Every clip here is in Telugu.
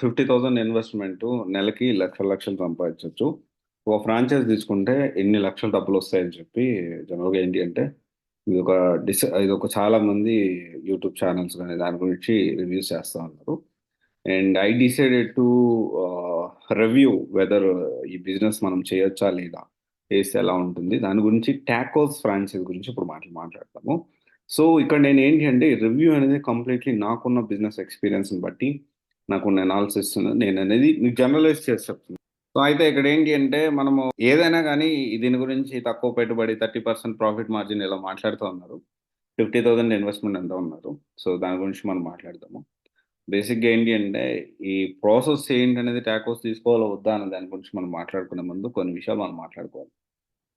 50,000 ఇన్వెస్ట్‌మెంటు నెలకి లక్షలు సంపాదించొచ్చు. ఒక ఫ్రాంచైజ్ తీసుకుంటే ఎన్ని లక్షల డబ్బులొస్తాయని చెప్పి జనరల్‌గా ఏంటి అంటే ఇదొక ఇదొక చాలా మంది యూట్యూబ్ ఛానెల్స్ గాని దాని గురించి రివ్యూస్ చేస్తా ఉన్నారు. And I decided to review whether ఈ బిజినెస్ మనం చేయొచ్చా లేదా? చేస్తే ఎలా ఉంటుంది? దాని గురించి టాకోస్ ఫ్రాంచైజ్ గురించి ఇప్పుడు మాట్లాడతాము. సో, ఇక్కడ నేనేంటి అంటే రివ్యూ అనేది కంప్లీట్‌లీ నాకున్న బిజినెస్ ఎక్స్‌పీరియన్స్‌ని బట్టి, నాకున్న అనాలిసిస్ నేననేది మీకు జనరలైజ్ చేసి చెప్తున్నా. సో, అయితే ఇక్కడేంటి అంటే మనము ఏదైనా గానీ దీని గురించి తక్కువ పెట్టుబడి 30% ప్రాఫిట్ మార్జిన్ ఇలా మాట్లాడుతా ఉన్నారు. 50,000 ఇన్వెస్ట్‌మెంట్ అంటా ఉన్నారు. సో, దాని గురించి మనం మాట్లాడదాము. బేసిక్‌గా ఏంటి అంటే, ఈ ప్రాసెస్ ఏంటనేది టాకోస్ తీసుకోవాలా వద్దా అనే దాని గురించి మనం మాట్లాడుకునే ముందు కొన్ని విషయాలు మనం మాట్లాడుకోవాలి.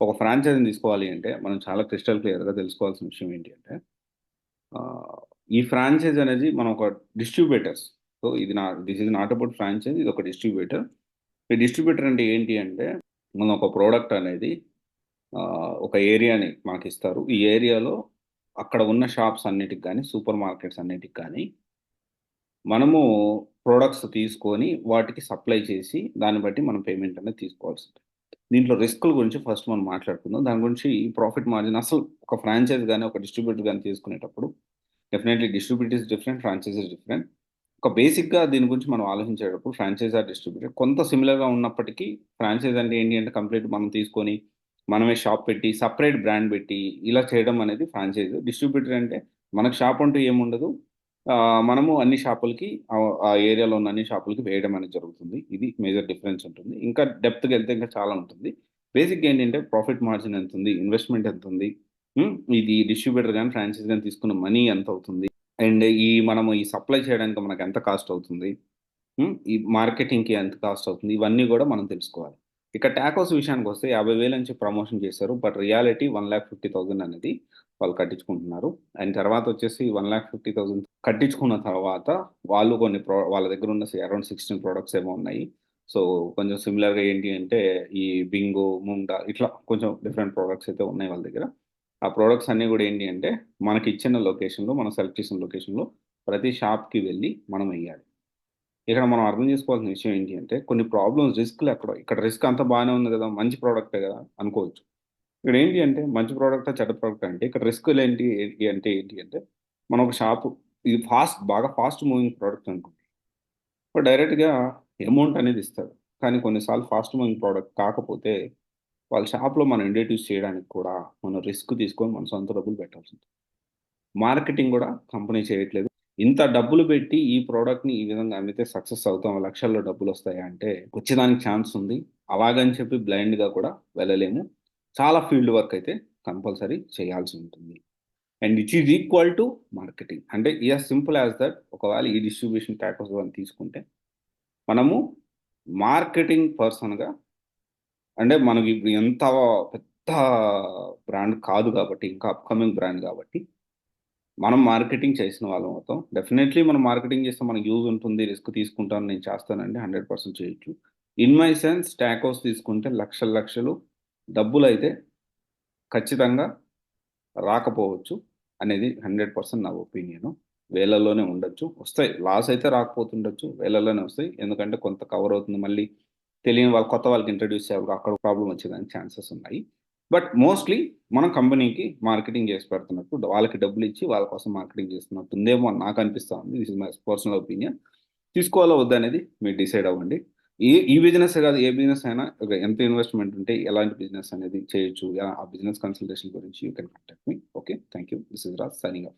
ఒక ఫ్రాంచైజ్‌ని తీసుకోవాలి అంటే, మనం చాలా క్రిస్టల్ క్లియర్‌గా తెలుసుకోవాల్సిన విషయం ఏంటి అంటే, ఆహ్, ఈ ఫ్రాంచైజ్ అనేది మనం ఒక distributors. So, this is not about franchise ఇదొక డిస్ట్రిబ్యూటర్. ఈ డిస్ట్రిబ్యూటర్ అంటే ఏంటి అంటే, మనం ఒక ప్రొడక్ట్ అనేది ఒక ఏరియాని మాకిస్తారు. ఈ ఏరియాలో అక్కడ ఉన్న షాప్స్ అన్నిటికి గాని, సూపర్ మార్కెట్స్ అన్నిటికి గాని మనము ప్రొడక్ట్స్ తీసుకొని వాటికి సప్లై చేసి, దాన్ని బట్టి మనం పేమెంట్ అనేది తీసుకోవాల్సింది. దీంట్లో రిస్కుల గురించి ఫస్ట్ మనం మాట్లాడుకుందాం. దాని గురించి ప్రాఫిట్ మార్జిన్ అసలు ఒక ఫ్రాంచైజ్ గాని, ఒక డిస్ట్రిబ్యూటర్ గాని తీసుకునేటప్పుడు definitely distributor is different. Franchise is different. ఒక బేసిక్‌గా దీని గురించి మనం ఆలోచించేటప్పుడు ఫ్రాంచైజ్ ఆర్ డిస్ట్రిబ్యూటర్ కొంత సిమిలర్‌గా ఉన్నప్పటికీ ఫ్రాంచైజ్ అంటే ఏంటి అంటే కంప్లీట్ మనం తీసుకొని, మనమే షాప్ పెట్టి, సెపరేట్ బ్రాండ్ పెట్టి ఇలా చేయడం అనేది ఫ్రాంచైజ్. డిస్ట్రిబ్యూటర్ అంటే మనకు షాప్ అంటూ ఏముండదు. మనము అన్ని షాపులకి ఆ ఏరియాలో ఉన్న అన్ని షాపులకి వేయడం అనేది జరుగుతుంది. ఇది మేజర్ డిఫరెన్స్ ఉంటుంది. ఇంకా డెప్త్‌గెళ్తే ఇంకా చాలా ఉంటుంది. బేసిక్‌గా ఏంటంటే ప్రాఫిట్ మార్జిన్ ఎంతుంది? ఇన్వెస్ట్‌మెంట్ ఎంతుంది? ఇది డిస్ట్రిబ్యూటర్ గాని, ఫ్రాంచైజ్ గాని తీసుకున్న మనీ ఎంతవుతుంది? అండ్ మనము ఈ సప్లై చేయడానికి మనకెంత కాస్ట్ అవుతుంది? ఈ మార్కెటింగ్‌కి ఎంత కాస్ట్ అవుతుంది? ఇవన్నీ గూడా మనం తెలుసుకోవాలి. ఇక టాకోస్ విషయానికొస్తే 50,000 అని చెప్పి ప్రమోషన్ చేశారు. బట్ రియాలిటీ 1,50,000 అనేది వాళ్ళు కట్టించుకుంటున్నారు. అండ్ తర్వాతొచ్చేసి 1,50,000 కట్టించుకున్న తర్వాత వాళ్ళు కొన్ని వాళ్ళ దగ్గర ఉన్న అరౌండ్ 16 ప్రొడక్ట్స్ ఏమో ఉన్నాయి. సో, కొంచెం సిమిలర్‌గా ఏంటి అంటే ఈ బింగో, మూంగ్ దాల్ ఇట్లా కొంచెం డిఫరెంట్ ప్రొడక్ట్స్ అయితే ఉన్నాయి వాళ్ళ దగ్గర. ఆ ప్రొడక్ట్స్ అన్నీ గూడా ఏంటి అంటే మనకిచ్చిన లొకేషన్‌లో మనం సెలెక్ట్ చేసిన లొకేషన్‌లో ప్రతి షాప్‌కి వెళ్లి మనం ఎయ్యాలి. ఇక్కడ మనం అర్థం చేసుకోవాల్సిన విషయం ఏంటి అంటే, కొన్ని ప్రాబ్లమ్స్ రిస్క్‌లెక్కడో ఇక్కడ రిస్క్ అంతా బానే ఉంది గదా! మంచి ప్రొడక్టే గదా! అనుకోవచ్చు. ఇక్కడేంటి అంటే మంచి ప్రొడక్టా? చెడ్డ ప్రొడక్టా? అంటే ఇక్కడ రిస్కులేంటి ఏంటి అంటే, మనం ఒక షాపు ఇది బాగా ఫాస్ట్ మూవింగ్ ప్రొడక్ట్ అనుకోండి. వాడు డైరెక్ట్‌గా అమౌంట్ అనేది ఇస్తాడు. కానీ కొన్ని సార్లు ఫాస్ట్ మూవింగ్ ప్రొడక్ట్ కాకపోతే, వాళ్ళ షాప్‌లో మనం ఇంట్రొడ్యూస్ చేయడానికి కూడా మనం రిస్క్ తీసుకొని మన సొంత డబ్బులు పెట్టాల్సుంటుంది. మార్కెటింగ్ గూడా కంపెనీ చేయట్లేదు. ఇంత డబ్బులు పెట్టి ఈ ప్రొడక్ట్‌ని ఈ విధంగా అమ్మితే సక్సెస్ అవుతాం. లక్షల్లో డబ్బులొస్తాయా అంటే వచ్చేదానికి ఛాన్స్ ఉంది. అలాగని చెప్పి బ్లైండ్‌గా కూడా వెళ్ళలేము. చాలా ఫీల్డ్ వర్క్ అయితే కంపల్సరీ చేయాల్సి ఉంటుంది. And it is equal to marketing. అంటే సింపుల్ యాస్ దట్ ఒకవేళ ఈ డిస్ట్రిబ్యూషన్ టాకోస్ గాని తీసుకుంటే మనము మార్కెటింగ్ పర్సన్‌గా అంటే మనకి ఇప్పుడు ఎంత పెద్ద బ్రాండ్ కాదు కాబట్టి ఇంకా అప్‌కమింగ్ బ్రాండ్ కాబట్టి మనం మార్కెటింగ్ చేసిన వాళ్ళం అవుతాం. డెఫినైట్‌లీ మనం మార్కెటింగ్ చేస్తే మనకు యూజ్ ఉంటుంది. రిస్క్ తీసుకుంటాను నేను చేస్తానండి 100% చేయొచ్చు. ఇన్ మై సెన్స్ టాకోస్ తీసుకుంటే లక్షలు డబ్బులైతే ఖచ్చితంగా రాకపోవచ్చు అనేది 100% నా ఒపీనియను. వేలల్లోనే ఉండొచ్చు. వస్తాయి. లాస్ అయితే రాకపోతుండొచ్చు. వేలల్లోనే వస్తాయి. ఎందుకంటే కొంత కవర్ అవుతుంది. మళ్ళీ తెలియని వాళ్ళు కొత్త వాళ్ళకి ఇంట్రొడ్యూస్ చేయాలి. అక్కడ ప్రాబ్లమ్ వచ్చేదానికి ఛాన్సెస్ ఉన్నాయి. బట్ మోస్ట్‌లీ మనం కంపెనీకి మార్కెటింగ్ చేసి పెడుతున్నట్టు వాళ్ళకి డబ్బులిచ్చి వాళ్ళ కోసం మార్కెటింగ్ చేస్తున్నట్టు ఉందేమో అని నాకు అనిపిస్తా ఉంది. This is my personal opinion. తీసుకోవాలా వద్దా అనేది మీరు డిసైడ్ అవ్వండి. ఈ బిజినెస్సే కాదు ఏ బిజినెస్ అయినా ఎంత ఇన్వెస్ట్‌మెంట్ ఉంటే ఎలాంటి బిజినెస్ అనేది చేయొచ్చు. ఆ బిజినెస్ కన్సల్టేషన్ గురించి you can contact me. Okay. Thank you. This is Raj signing off.